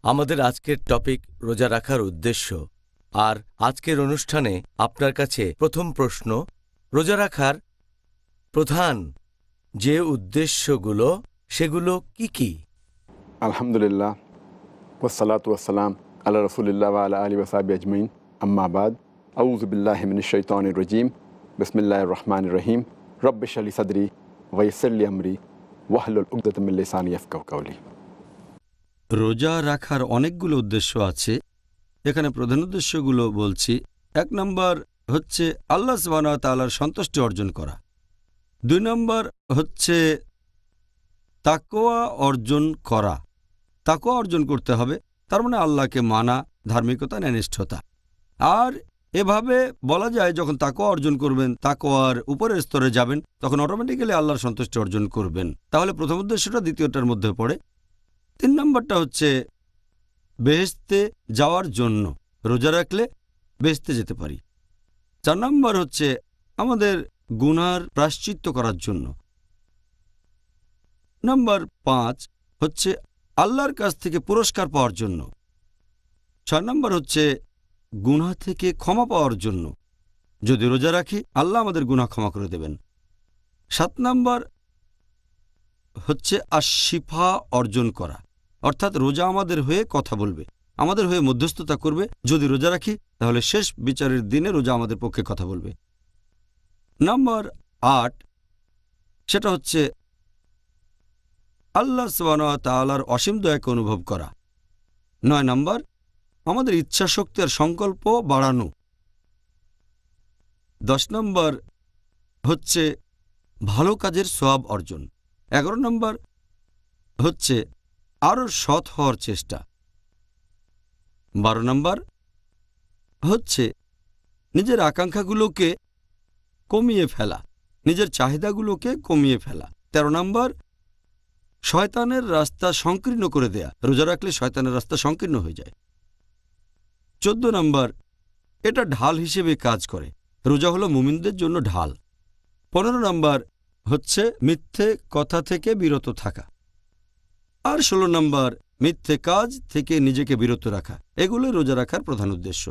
আমাদের আজকের টপিক রোজা রাখার উদ্দেশ্য। আর আজকের অনুষ্ঠানে আপনার কাছে প্রথম প্রশ্ন, রোজা রাখার প্রধান যে উদ্দেশ্যগুলো সেগুলো কি কি? আলহামদুলিল্লাহ ওয়াসসালাতু ওয়াসসালাম আলা রাসূলিল্লাহ ওয়া আলা আলিহি ওয়া সাহবিহি আজমাইন, আম্মা বাদ। আউযু বিল্লাহি মিনাশ শাইতানির রাজীম। বিসমিল্লাহির রহমানির রহিম। রব্বি ইশরাহ লি সাদরি ওয়া ইয়াসসির লি আমরি ওয়াহলুল উকদাতাম মিন লিসানি ইয়াফকাহু কাওলি। রোজা রাখার অনেকগুলো উদ্দেশ্য আছে। এখানে প্রধান উদ্দেশ্যগুলো বলছি। ১ নম্বর হচ্ছে আল্লাহ সুবহানাহু ওয়া তাআলার সন্তুষ্টি অর্জন করা। ২ নম্বর হচ্ছে তাকওয়া অর্জন করা। তাকওয়া অর্জন করতে হবে, তার মানে আল্লাহকে মানা, ধার্মিকতা, ন্যায়নিষ্ঠতা। আর এভাবে বলা যায় যখন তাকওয়া অর্জন করবেন, তাকওয়ার উপরের স্তরে যাবেন, তখন অটোমেটিক্যালি আল্লাহর সন্তুষ্টি অর্জন করবেন। তাহলে প্রথম উদ্দেশ্যটা দ্বিতীয়টার মধ্যে পড়ে। ৩ নম্বরটা হচ্ছে বেহেশতে যাওয়ার জন্য। রোজা রাখলে বেহেশতে যেতে পারি। ৪ নম্বর হচ্ছে আমাদের গুনার প্রায়শ্চিত্ত করার জন্য। নম্বর ৫ হচ্ছে আল্লাহর কাছ থেকে পুরস্কার পাওয়ার জন্য। ৬ নম্বর হচ্ছে গুনাহ থেকে ক্ষমা পাওয়ার জন্য। যদি রোজা রাখি আল্লাহ আমাদের গুনাহ ক্ষমা করে দেবেন। ৭ নম্বর হচ্ছে আশিফা অর্জন করা, অর্থাৎ রোজা আমাদের হয়ে কথা বলবে, আমাদের হয়ে মধ্যস্থতা করবে। যদি রোজা রাখি তাহলে শেষ বিচারের দিনে রোজা আমাদের পক্ষে কথা বলবে। নম্বর ৮ সেটা হচ্ছে আল্লাহ সুবহানাহু ওয়া তাআলার অসীম দয়াকে অনুভব করা। ৯ নম্বর আমাদের ইচ্ছাশক্তি আর সংকল্প বাড়ানো। ১০ নম্বর হচ্ছে ভালো কাজের সওয়াব অর্জন। ১১ নম্বর হচ্ছে আরও সৎ হওয়ার চেষ্টা। ১২ নম্বর হচ্ছে নিজের আকাঙ্ক্ষাগুলোকে কমিয়ে ফেলা, নিজের চাহিদাগুলোকে কমিয়ে ফেলা। ১৩ নম্বর শয়তানের রাস্তা সংকীর্ণ করে দেয়া। রোজা রাখলে শয়তানের রাস্তা সংকীর্ণ হয়ে যায়। ১৪ নম্বর এটা ঢাল হিসেবে কাজ করে। রোজা হলো মুমিনদের জন্য ঢাল। ১৫ নম্বর হচ্ছে মিথ্যে কথা থেকে বিরত থাকা। আর ১৬ নম্বর মিথ্যে কাজ থেকে নিজেকে বিরত রাখা। এগুলো রোজা রাখার প্রধান উদ্দেশ্য।